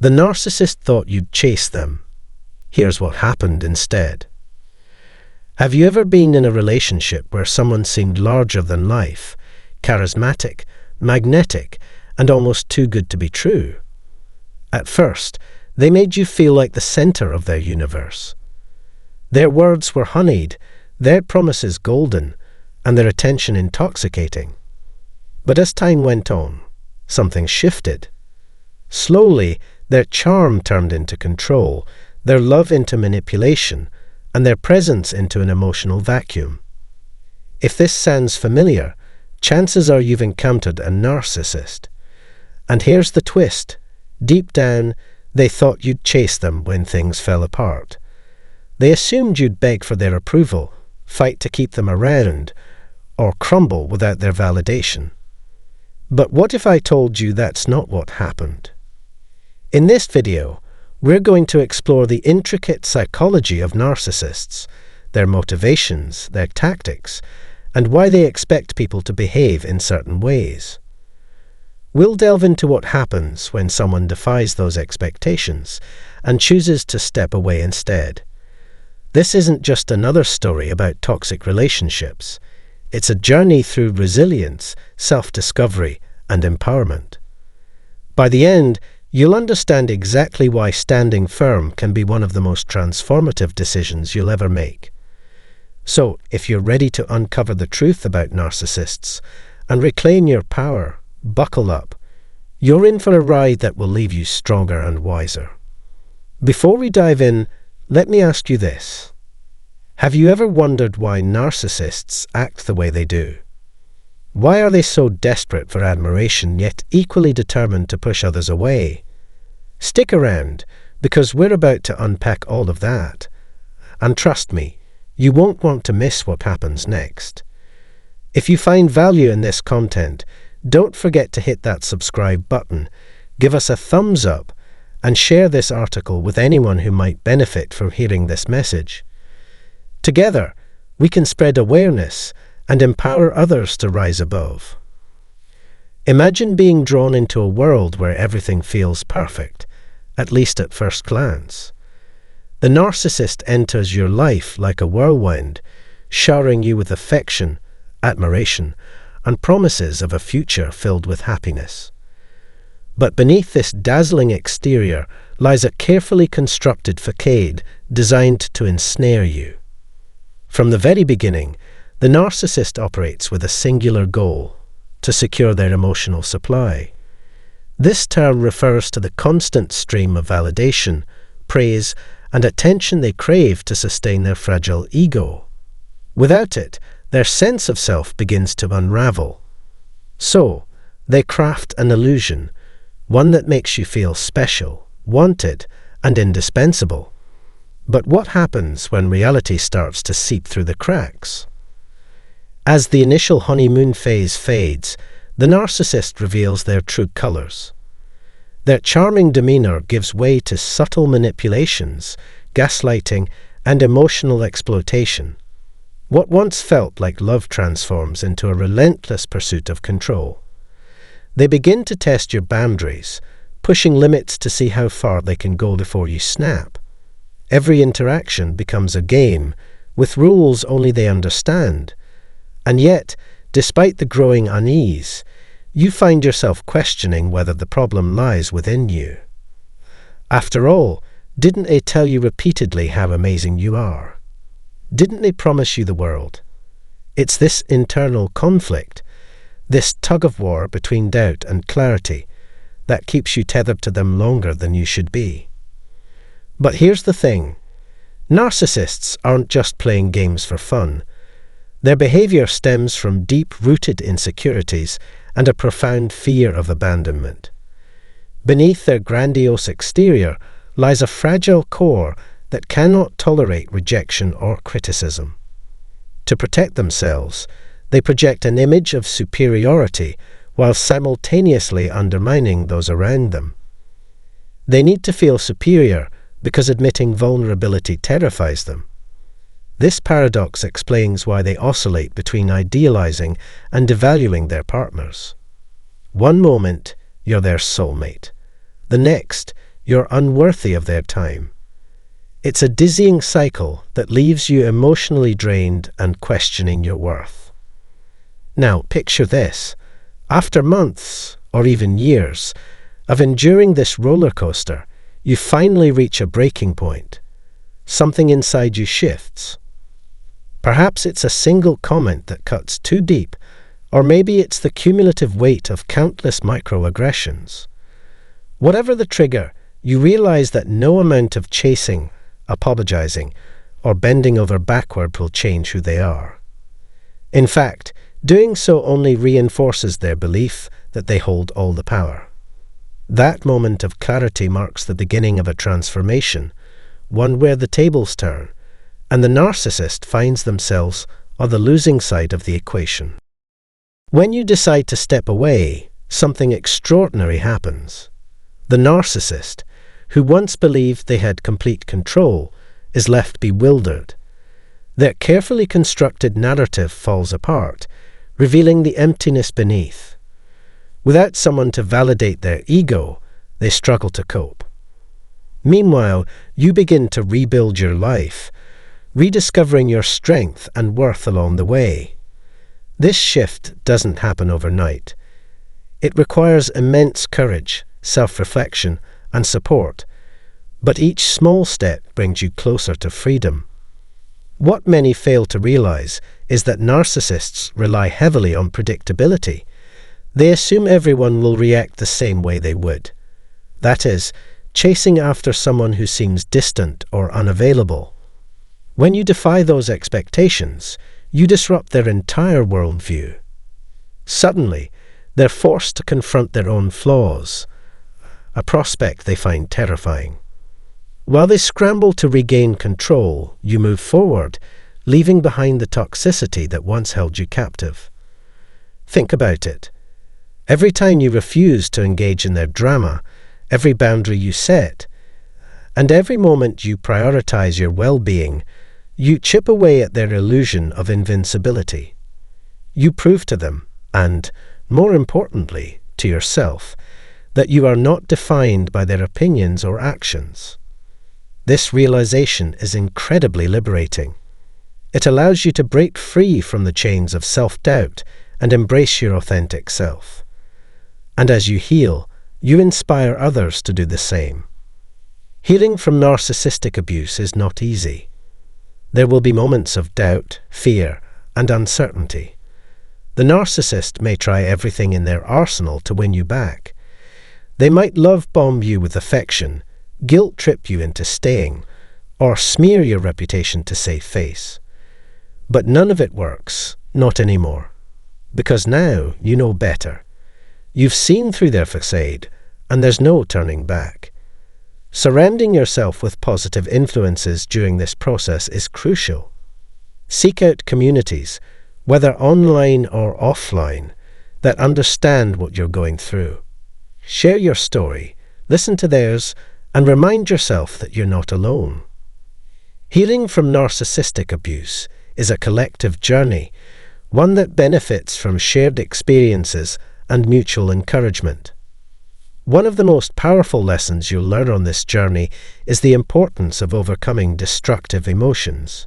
The narcissist thought you'd chase them. Here's what happened instead. Have you ever been in a relationship where someone seemed larger than life, charismatic, magnetic, and almost too good to be true? At first, they made you feel like the center of their universe. Their words were honeyed, their promises golden, and their attention intoxicating. But as time went on, something shifted. Slowly, their charm turned into control, their love into manipulation, and their presence into an emotional vacuum. If this sounds familiar, chances are you've encountered a narcissist. And here's the twist. Deep down, they thought you'd chase them when things fell apart. They assumed you'd beg for their approval, fight to keep them around, or crumble without their validation. But what if I told you that's not what happened? In this video, we're going to explore the intricate psychology of narcissists, their motivations, their tactics, and why they expect people to behave in certain ways. We'll delve into what happens when someone defies those expectations and chooses to step away instead. This isn't just another story about toxic relationships. It's a journey through resilience, self-discovery, and empowerment. By the end, you'll understand exactly why standing firm can be one of the most transformative decisions you'll ever make. So, if you're ready to uncover the truth about narcissists and reclaim your power, buckle up. You're in for a ride that will leave you stronger and wiser. Before we dive in, let me ask you this. Have you ever wondered why narcissists act the way they do? Why are they so desperate for admiration, yet equally determined to push others away? Stick around, because we're about to unpack all of that. And trust me, you won't want to miss what happens next. If you find value in this content, don't forget to hit that subscribe button, give us a thumbs up, and share this article with anyone who might benefit from hearing this message. Together, we can spread awareness and empower others to rise above. Imagine being drawn into a world where everything feels perfect, at least at first glance. The narcissist enters your life like a whirlwind, showering you with affection, admiration, and promises of a future filled with happiness. But beneath this dazzling exterior lies a carefully constructed facade designed to ensnare you. From the very beginning, the narcissist operates with a singular goal: to secure their emotional supply. This term refers to the constant stream of validation, praise, and attention they crave to sustain their fragile ego. Without it, their sense of self begins to unravel. So, they craft an illusion, one that makes you feel special, wanted, and indispensable. But what happens when reality starts to seep through the cracks? As the initial honeymoon phase fades, the narcissist reveals their true colors. Their charming demeanor gives way to subtle manipulations, gaslighting, and emotional exploitation. What once felt like love transforms into a relentless pursuit of control. They begin to test your boundaries, pushing limits to see how far they can go before you snap. Every interaction becomes a game, with rules only they understand. And yet, despite the growing unease, you find yourself questioning whether the problem lies within you. After all, didn't they tell you repeatedly how amazing you are? Didn't they promise you the world? It's this internal conflict, this tug-of-war between doubt and clarity, that keeps you tethered to them longer than you should be. But here's the thing. Narcissists aren't just playing games for fun. Their behavior stems from deep-rooted insecurities and a profound fear of abandonment. Beneath their grandiose exterior lies a fragile core that cannot tolerate rejection or criticism. To protect themselves, they project an image of superiority while simultaneously undermining those around them. They need to feel superior because admitting vulnerability terrifies them. This paradox explains why they oscillate between idealizing and devaluing their partners. One moment, you're their soulmate. The next, you're unworthy of their time. It's a dizzying cycle that leaves you emotionally drained and questioning your worth. Now, picture this. After months, or even years, of enduring this roller coaster, you finally reach a breaking point. Something inside you shifts. Perhaps it's a single comment that cuts too deep, or maybe it's the cumulative weight of countless microaggressions. Whatever the trigger, you realize that no amount of chasing, apologizing, or bending over backward will change who they are. In fact, doing so only reinforces their belief that they hold all the power. That moment of clarity marks the beginning of a transformation, one where the tables turn, and the narcissist finds themselves on the losing side of the equation. When you decide to step away, something extraordinary happens. The narcissist, who once believed they had complete control, is left bewildered. Their carefully constructed narrative falls apart, revealing the emptiness beneath. Without someone to validate their ego, they struggle to cope. Meanwhile, you begin to rebuild your life, rediscovering your strength and worth along the way. This shift doesn't happen overnight. It requires immense courage, self-reflection, and support, but each small step brings you closer to freedom. What many fail to realize is that narcissists rely heavily on predictability. They assume everyone will react the same way they would. That is, chasing after someone who seems distant or unavailable. When you defy those expectations, you disrupt their entire worldview. Suddenly, they're forced to confront their own flaws, a prospect they find terrifying. While they scramble to regain control, you move forward, leaving behind the toxicity that once held you captive. Think about it. Every time you refuse to engage in their drama, every boundary you set, and every moment you prioritize your well-being, you chip away at their illusion of invincibility. You prove to them, and, more importantly, to yourself, that you are not defined by their opinions or actions. This realization is incredibly liberating. It allows you to break free from the chains of self-doubt and embrace your authentic self. And as you heal, you inspire others to do the same. Healing from narcissistic abuse is not easy. There will be moments of doubt, fear, and uncertainty. The narcissist may try everything in their arsenal to win you back. They might love-bomb you with affection, guilt-trip you into staying, or smear your reputation to save face. But none of it works, not anymore. Because now you know better. You've seen through their facade, and there's no turning back. Surrounding yourself with positive influences during this process is crucial. Seek out communities, whether online or offline, that understand what you're going through. Share your story, listen to theirs, and remind yourself that you're not alone. Healing from narcissistic abuse is a collective journey, one that benefits from shared experiences and mutual encouragement. One of the most powerful lessons you'll learn on this journey is the importance of overcoming destructive emotions.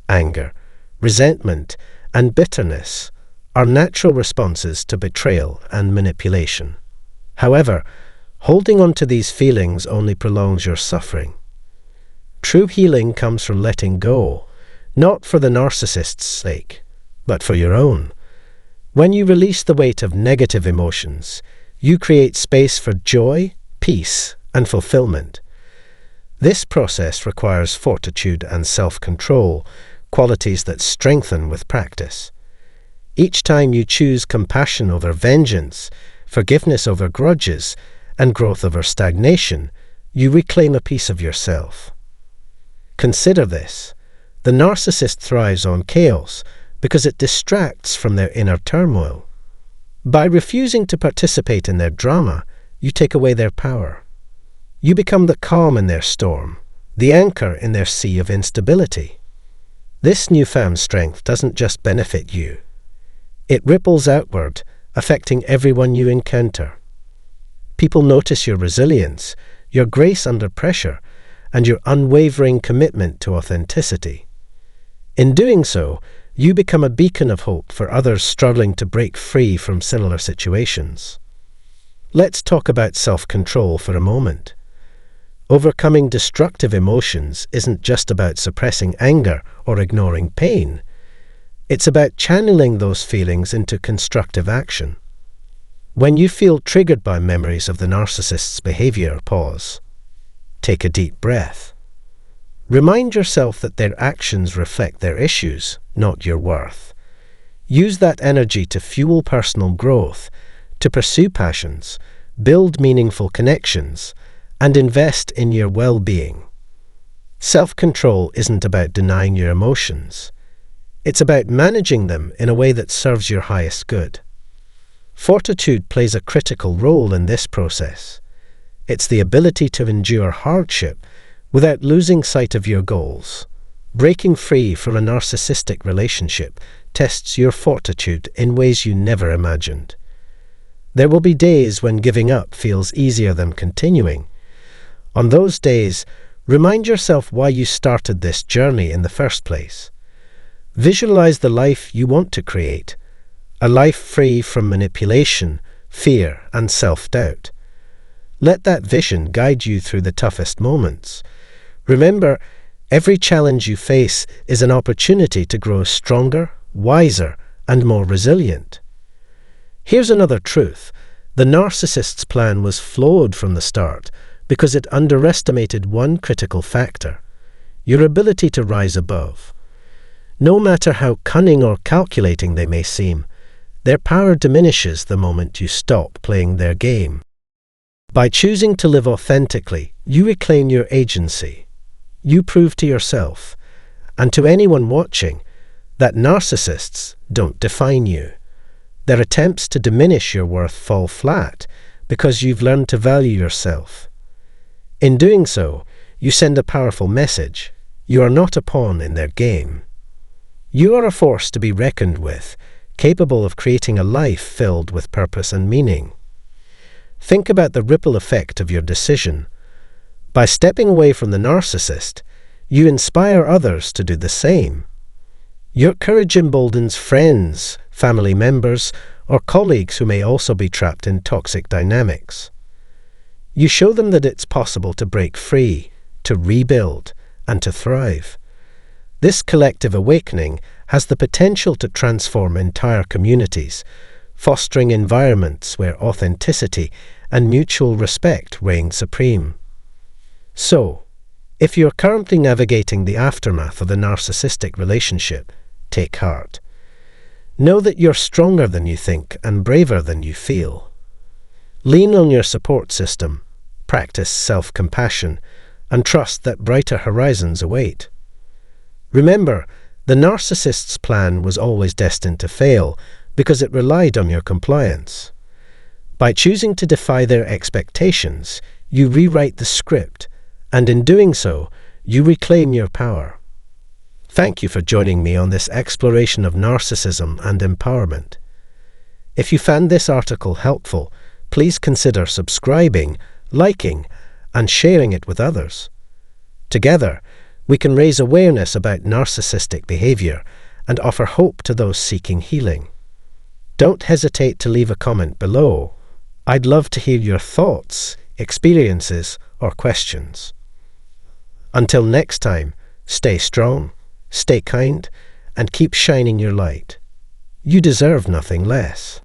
Anger, resentment, and bitterness are natural responses to betrayal and manipulation. However, holding on to these feelings only prolongs your suffering. True healing comes from letting go, not for the narcissist's sake, but for your own. When you release the weight of negative emotions, you create space for joy, peace, and fulfillment. This process requires fortitude and self-control, qualities that strengthen with practice. Each time you choose compassion over vengeance, forgiveness over grudges, and growth over stagnation, you reclaim a piece of yourself. Consider this. The narcissist thrives on chaos because it distracts from their inner turmoil. By refusing to participate in their drama, you take away their power. You become the calm in their storm, the anchor in their sea of instability. This newfound strength doesn't just benefit you. It ripples outward, affecting everyone you encounter. People notice your resilience, your grace under pressure, and your unwavering commitment to authenticity. In doing so, you become a beacon of hope for others struggling to break free from similar situations. Let's talk about self-control for a moment. Overcoming destructive emotions isn't just about suppressing anger or ignoring pain. It's about channeling those feelings into constructive action. When you feel triggered by memories of the narcissist's behavior, pause. Take a deep breath. Remind yourself that their actions reflect their issues, not your worth. Use that energy to fuel personal growth, to pursue passions, build meaningful connections, and invest in your well-being. Self-control isn't about denying your emotions. It's about managing them in a way that serves your highest good. Fortitude plays a critical role in this process. It's the ability to endure hardship without losing sight of your goals. Breaking free from a narcissistic relationship tests your fortitude in ways you never imagined. There will be days when giving up feels easier than continuing. On those days, remind yourself why you started this journey in the first place. Visualize the life you want to create, a life free from manipulation, fear, and self-doubt. Let that vision guide you through the toughest moments. Remember, every challenge you face is an opportunity to grow stronger, wiser, and more resilient. Here's another truth. The narcissist's plan was flawed from the start because it underestimated one critical factor: your ability to rise above. No matter how cunning or calculating they may seem, their power diminishes the moment you stop playing their game. By choosing to live authentically, you reclaim your agency. You prove to yourself, and to anyone watching, that narcissists don't define you. Their attempts to diminish your worth fall flat because you've learned to value yourself. In doing so, you send a powerful message. You are not a pawn in their game. You are a force to be reckoned with, capable of creating a life filled with purpose and meaning. Think about the ripple effect of your decision. By stepping away from the narcissist, you inspire others to do the same. Your courage emboldens friends, family members, or colleagues who may also be trapped in toxic dynamics. You show them that it's possible to break free, to rebuild, and to thrive. This collective awakening has the potential to transform entire communities, fostering environments where authenticity and mutual respect reign supreme. So, if you're currently navigating the aftermath of a narcissistic relationship, take heart. Know that you're stronger than you think and braver than you feel. Lean on your support system, practice self-compassion, and trust that brighter horizons await. Remember, the narcissist's plan was always destined to fail because it relied on your compliance. By choosing to defy their expectations, you rewrite the script, and in doing so, you reclaim your power. Thank you for joining me on this exploration of narcissism and empowerment. If you found this article helpful, please consider subscribing, liking, and sharing it with others. Together, we can raise awareness about narcissistic behavior and offer hope to those seeking healing. Don't hesitate to leave a comment below. I'd love to hear your thoughts, experiences, or questions. Until next time, stay strong, stay kind, and keep shining your light. You deserve nothing less.